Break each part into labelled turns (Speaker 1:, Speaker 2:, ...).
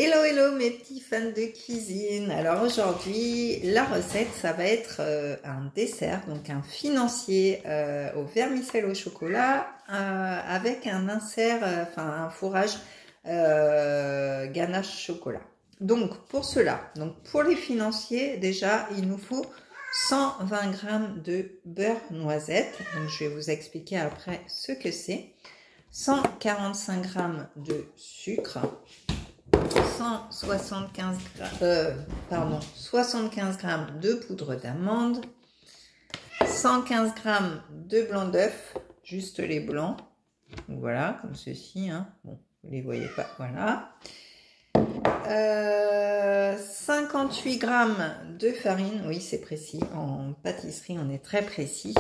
Speaker 1: Hello hello mes petits fans de cuisine. Alors aujourd'hui la recette ça va être un dessert, donc un financier au vermicelle au chocolat avec un insert, un fourrage ganache chocolat. Donc pour cela, pour les financiers déjà il nous faut 120 g de beurre noisette. Donc je vais vous expliquer après ce que c'est. 145 g de sucre. 75 g de poudre d'amande, 115 g de blanc d'œuf, juste les blancs, donc voilà, comme ceci, hein. Bon, vous les voyez pas, voilà. 58 g de farine, oui c'est précis, en pâtisserie on est très précis,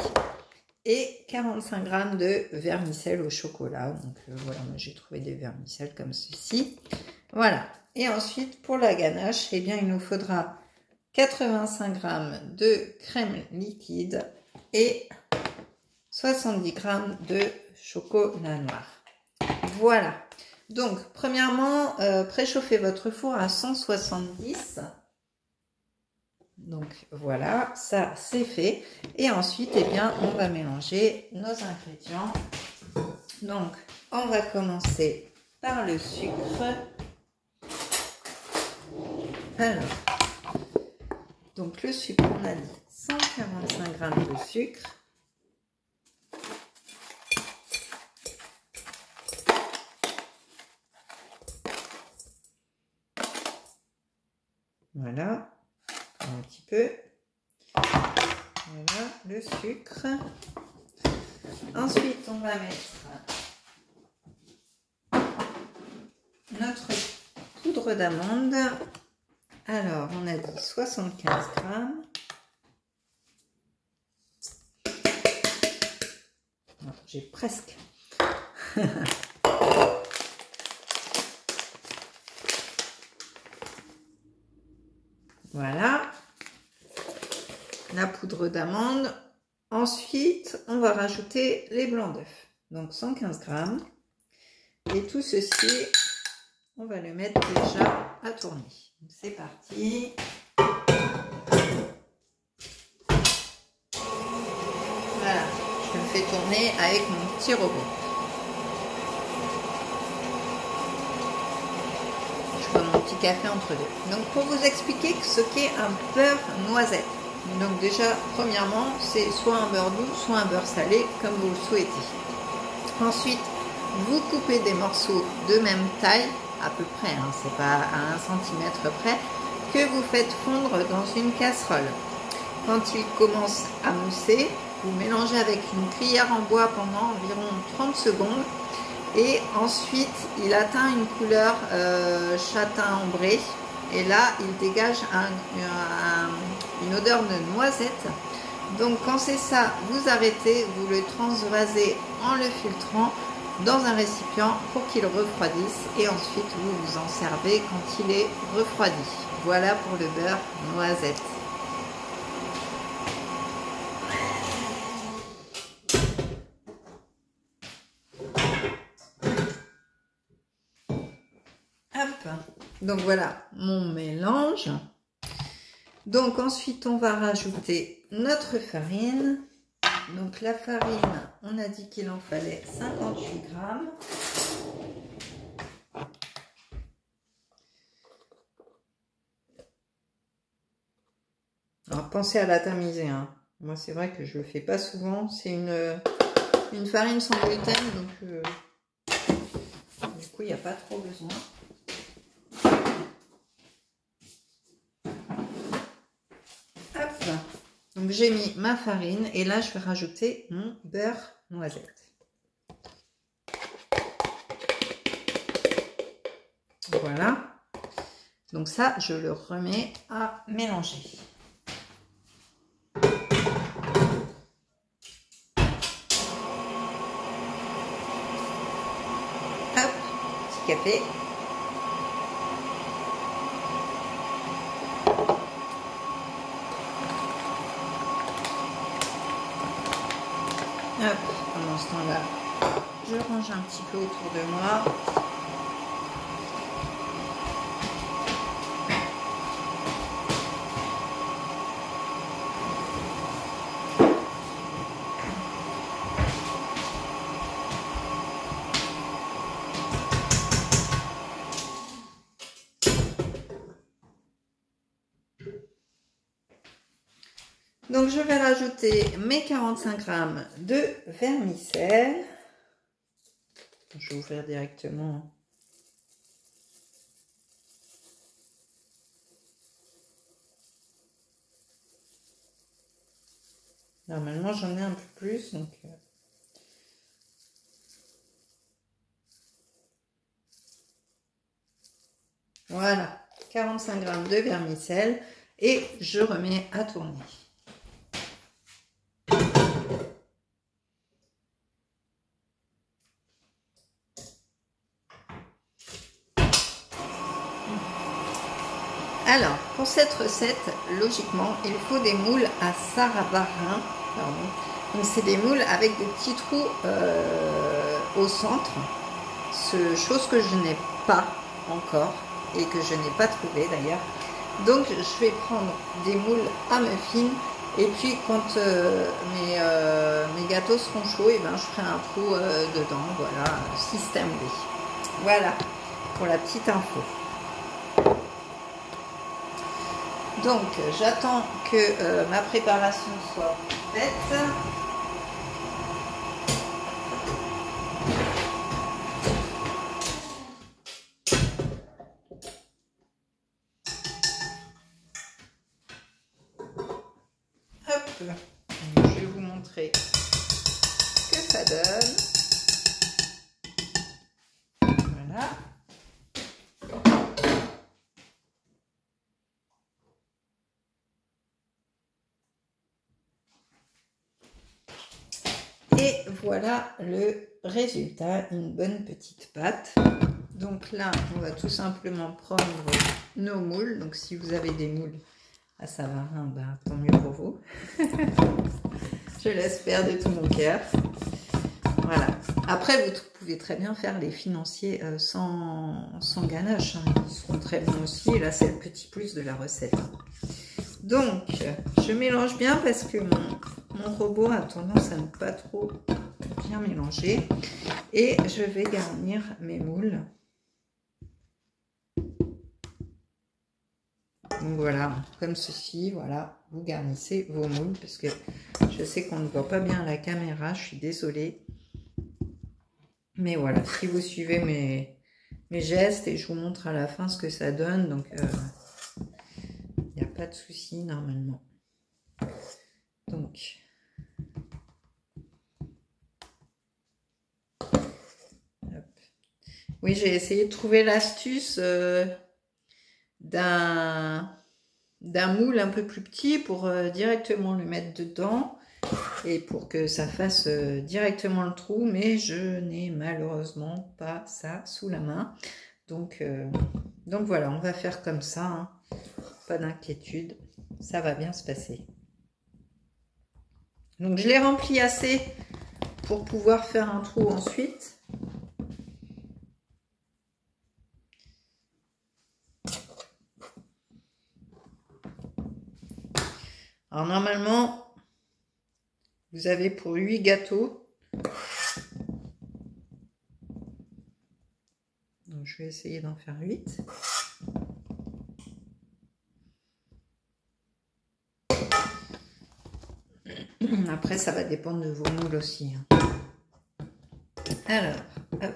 Speaker 1: et 45 g de vermicelle au chocolat, donc voilà, moi j'ai trouvé des vermicelles comme ceci. Voilà, et ensuite pour la ganache, eh bien il nous faudra 85 g de crème liquide et 70 g de chocolat noir. Voilà, donc premièrement, préchauffez votre four à 170. Donc voilà, ça c'est fait. Et ensuite, eh bien, on va mélanger nos ingrédients. Donc on va commencer par le sucre. Alors, donc le sucre, on a dit 145 g de sucre. Voilà, un petit peu. Voilà, le sucre. Ensuite, on va mettre notre poudre d'amande. Alors, on a dit 75 g. J'ai presque. Voilà. La poudre d'amande. Ensuite, on va rajouter les blancs d'œufs. Donc, 115 g. Et tout ceci, on va le mettre déjà à tourner. C'est parti. Voilà, je le fais tourner avec mon petit robot. Je prends mon petit café entre deux. Donc pour vous expliquer ce qu'est un beurre noisette. Donc déjà, premièrement, c'est soit un beurre doux, soit un beurre salé, comme vous le souhaitez. Ensuite, vous coupez des morceaux de même taille, à peu près, hein, c'est pas à 1 cm près, que vous faites fondre dans une casserole. Quand il commence à mousser, vous mélangez avec une cuillère en bois pendant environ 30 secondes et ensuite il atteint une couleur châtain ambré et là il dégage une odeur de noisette. Donc quand c'est ça, vous arrêtez, vous le transvasez en le filtrant dans un récipient pour qu'il refroidisse et ensuite vous vous en servez quand il est refroidi. Voilà pour le beurre noisette. Hop, donc voilà mon mélange. Donc ensuite on va rajouter notre farine. Donc la farine, on a dit qu'il en fallait 58 g. Alors pensez à la tamiser, hein. Moi c'est vrai que je le fais pas souvent. C'est une farine sans gluten, donc du coup il n'y a pas trop besoin. Hop. Donc j'ai mis ma farine et là je vais rajouter mon beurre noisette. Voilà. Donc ça je le remets à mélanger. Hop, petit café. Hop, pendant ce temps-là, je range un petit peu autour de moi. Donc je vais rajouter mes 45 grammes de vermicelle. Je vais ouvrir directement. Normalement j'en ai un peu plus, donc voilà, 45 grammes de vermicelle et je remets à tourner. Alors, pour cette recette, logiquement, il faut des moules à sarrabarin. Donc, c'est des moules avec des petits trous au centre. Chose que je n'ai pas encore et que je n'ai pas trouvé d'ailleurs. Donc, je vais prendre des moules à muffins. Et puis, quand mes gâteaux seront chauds, et ben, je ferai un trou dedans. Voilà, système B. Voilà, pour la petite info. Donc, j'attends que ma préparation soit faite. Hop, je vais vous montrer ce que ça donne. Voilà. Et voilà le résultat, une bonne petite pâte. Donc là, on va tout simplement prendre nos moules. Donc si vous avez des moules à savarin, ben, tant mieux pour vous. Je l'espère de tout mon cœur. Voilà. Après, vous pouvez très bien faire les financiers sans ganache. Hein. Ils seront très bons aussi. Et là, c'est le petit plus de la recette. Donc, je mélange bien parce que mon robot a tendance à ne pas trop bien mélanger. Et je vais garnir mes moules. Donc voilà, comme ceci, voilà, vous garnissez vos moules parce que je sais qu'on ne voit pas bien à la caméra, je suis désolée. Mais voilà, si vous suivez mes gestes et je vous montre à la fin ce que ça donne, donc il n'y a pas de souci normalement. Donc, hop. Oui, j'ai essayé de trouver l'astuce d'un moule un peu plus petit pour directement le mettre dedans et pour que ça fasse directement le trou, mais je n'ai malheureusement pas ça sous la main. Donc voilà, on va faire comme ça, hein. Pas d'inquiétude, ça va bien se passer. Donc je l'ai rempli assez pour pouvoir faire un trou ensuite. Alors normalement, vous avez pour 8 gâteaux. Donc je vais essayer d'en faire 8. Après, ça va dépendre de vos moules aussi. Alors, hop.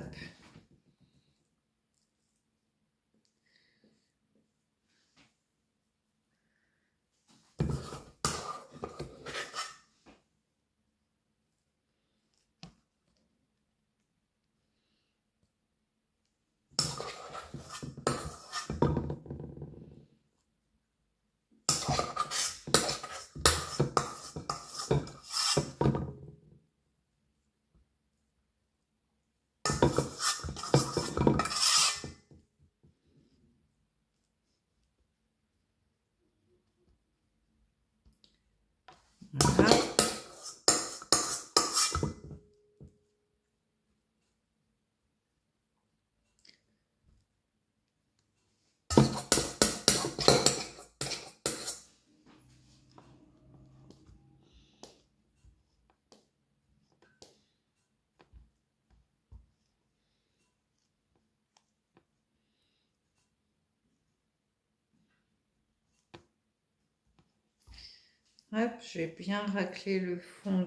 Speaker 1: Hop, je vais bien racler le fond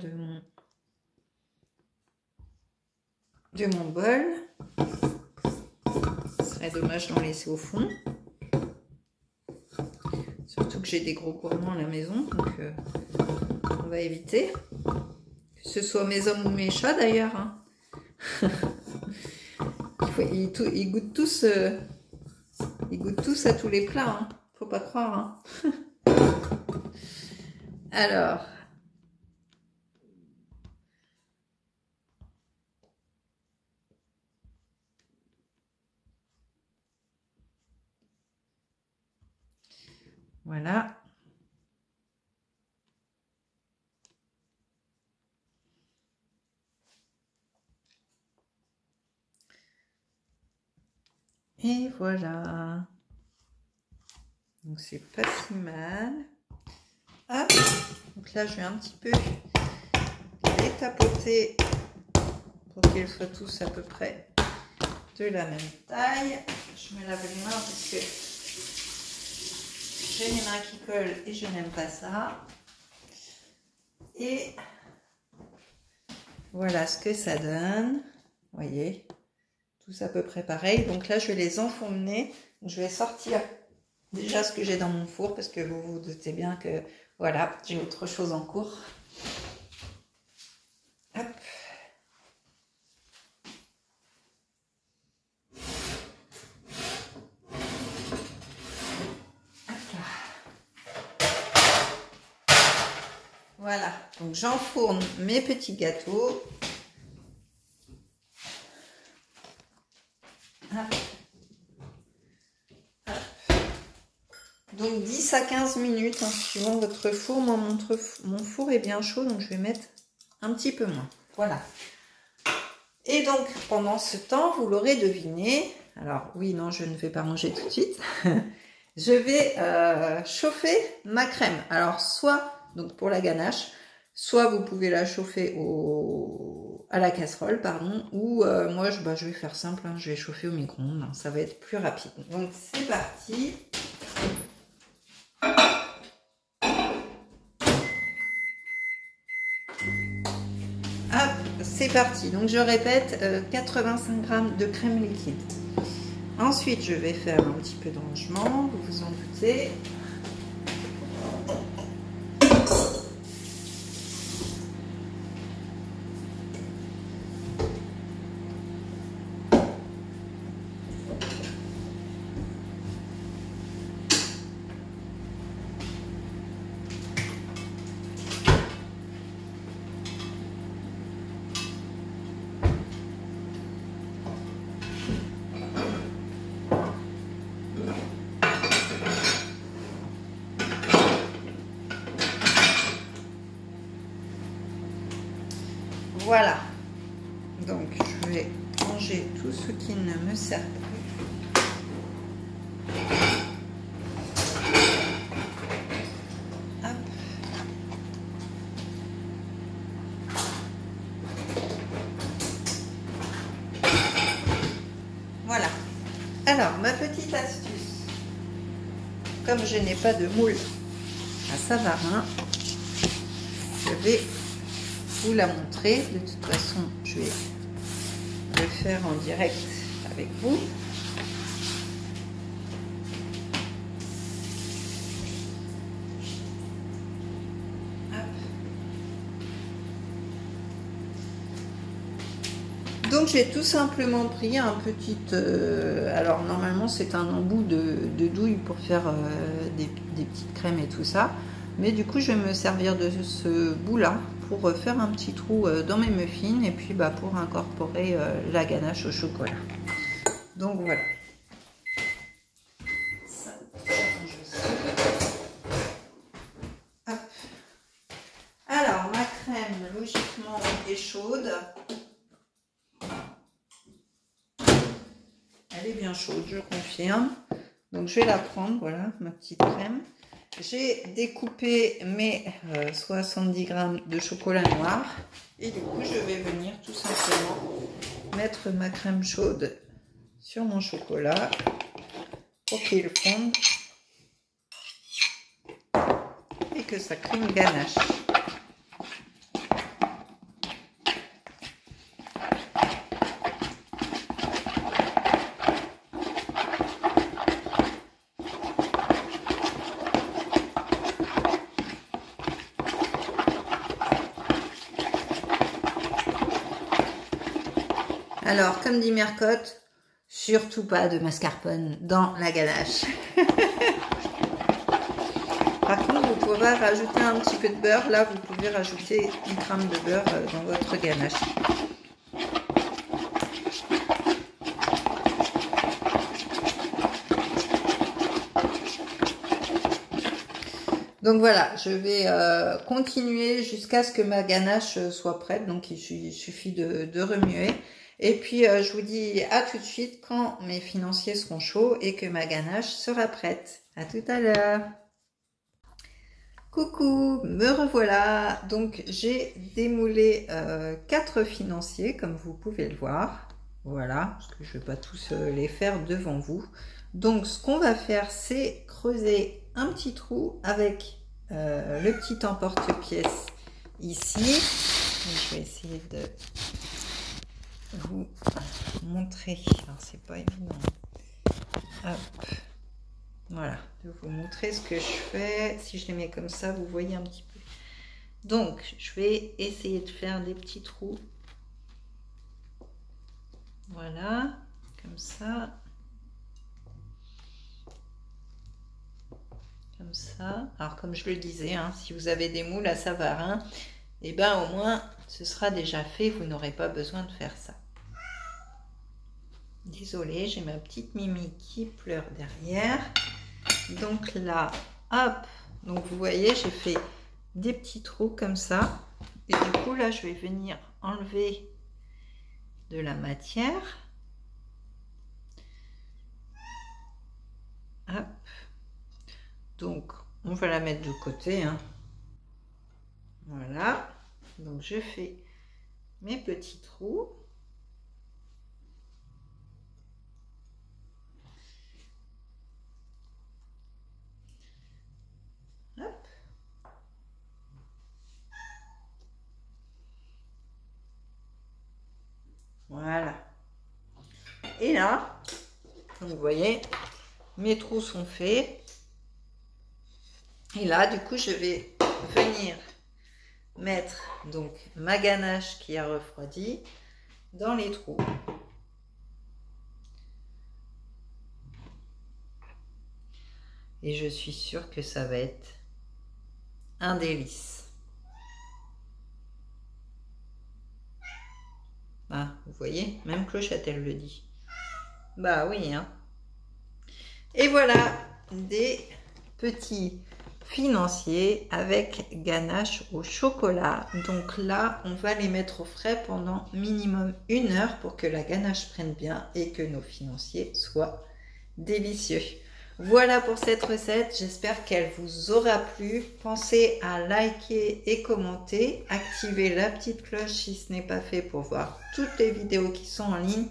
Speaker 1: de mon bol. Ce serait dommage d'en laisser au fond. Surtout que j'ai des gros gourmands à la maison, donc on va éviter. Que ce soit mes hommes ou mes chats d'ailleurs. Hein. Ils goûtent tous à tous les plats. Hein. Faut pas croire. Hein. Alors. Voilà. Et voilà. Donc c'est pas si mal. Hop. Donc là je vais un petit peu les tapoter pour qu'ils soient tous à peu près de la même taille. Je me lave les mains parce que j'ai les mains qui collent et je n'aime pas ça. Et voilà ce que ça donne. Vous voyez, tous à peu près pareil. Donc là je vais les enfourner. Je vais sortir déjà ce que j'ai dans mon four parce que vous vous doutez bien que voilà, j'ai autre chose en cours. Hop. Voilà, donc j'enfourne mes petits gâteaux. Hop. Hop. Donc 10 à 15 minutes, hein, suivant votre four. Moi, mon four est bien chaud, donc je vais mettre un petit peu moins. Voilà. Et donc, pendant ce temps, vous l'aurez deviné. Alors, oui, non, je ne vais pas manger tout de suite. Je vais chauffer ma crème. Alors, soit, donc pour la ganache, soit vous pouvez la chauffer à la casserole, pardon, ou moi, je vais faire simple, hein, je vais chauffer au micro-ondes, hein, ça va être plus rapide. Donc, c'est parti. Hop, c'est parti. Donc, je répète, 85 g de crème liquide. Ensuite, je vais faire un petit peu de rangement, vous vous en doutez. Voilà, donc je vais ranger tout ce qui ne me sert plus. Hop. Voilà. Alors, ma petite astuce, comme je n'ai pas de moule à Savarin, je vais vous la montrer. De toute façon, je vais le faire en direct avec vous. Donc j'ai tout simplement pris un petit, alors normalement c'est un embout de douille pour faire des petites crèmes et tout ça, mais du coup je vais me servir de ce bout là pour faire un petit trou dans mes muffins et puis pour incorporer la ganache au chocolat. Donc voilà. Ça, hop. Alors ma crème logiquement est chaude. Elle est bien chaude, je confirme. Donc je vais la prendre, voilà ma petite crème. J'ai découpé mes 70 g de chocolat noir. Et du coup, je vais venir tout simplement mettre ma crème chaude sur mon chocolat pour qu'il fonde et que ça crée une ganache. Alors, comme dit Mercotte, surtout pas de mascarpone dans la ganache. Par contre, vous pouvez rajouter un petit peu de beurre. Là, vous pouvez rajouter une gramme de beurre dans votre ganache. Donc voilà, je vais continuer jusqu'à ce que ma ganache soit prête. Donc il suffit de remuer. Et puis je vous dis à tout de suite quand mes financiers seront chauds et que ma ganache sera prête. À tout à l'heure. Coucou, me revoilà. Donc j'ai démoulé 4 financiers comme vous pouvez le voir. Voilà, parce que je ne vais pas tous les faire devant vous. Donc ce qu'on va faire, c'est creuser un petit trou avec le petit emporte-pièce ici. Je vais essayer de vous montrer. Alors c'est pas évident. Hop. Voilà, de vous montrer ce que je fais. Si je les mets comme ça, vous voyez un petit peu. Donc je vais essayer de faire des petits trous. Voilà, comme ça. Comme ça. Alors comme je le disais, hein, si vous avez des moules à Savarin, et ben au moins ce sera déjà fait, vous n'aurez pas besoin de faire ça. Désolée, j'ai ma petite Mimi qui pleure derrière. Donc là, hop, donc vous voyez, j'ai fait des petits trous comme ça. Et du coup là, je vais venir enlever de la matière. Hop. Donc, on va la mettre de côté. Hein. Voilà. Donc, je fais mes petits trous. Hop. Voilà. Et là, comme vous voyez, mes trous sont faits. Et là, du coup, je vais venir mettre donc ma ganache qui a refroidi dans les trous. Et je suis sûre que ça va être un délice. Ah, vous voyez, même Clochette, elle le dit. Bah oui, hein. Et voilà, des petits financiers avec ganache au chocolat. Donc là, on va les mettre au frais pendant minimum 1 heure pour que la ganache prenne bien et que nos financiers soient délicieux. Voilà pour cette recette, j'espère qu'elle vous aura plu. Pensez à liker et commenter, activez la petite cloche si ce n'est pas fait pour voir toutes les vidéos qui sont en ligne,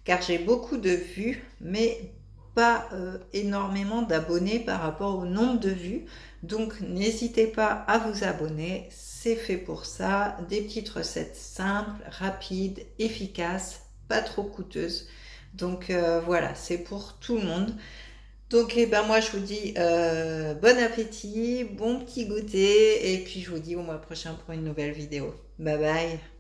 Speaker 1: car j'ai beaucoup de vues, mais pas énormément d'abonnés par rapport au nombre de vues. Donc n'hésitez pas à vous abonner, c'est fait pour ça. Des petites recettes simples, rapides, efficaces, pas trop coûteuses. Donc voilà, c'est pour tout le monde. Donc ben moi je vous dis bon appétit, bon petit goûter et puis je vous dis au mois prochain pour une nouvelle vidéo. Bye bye.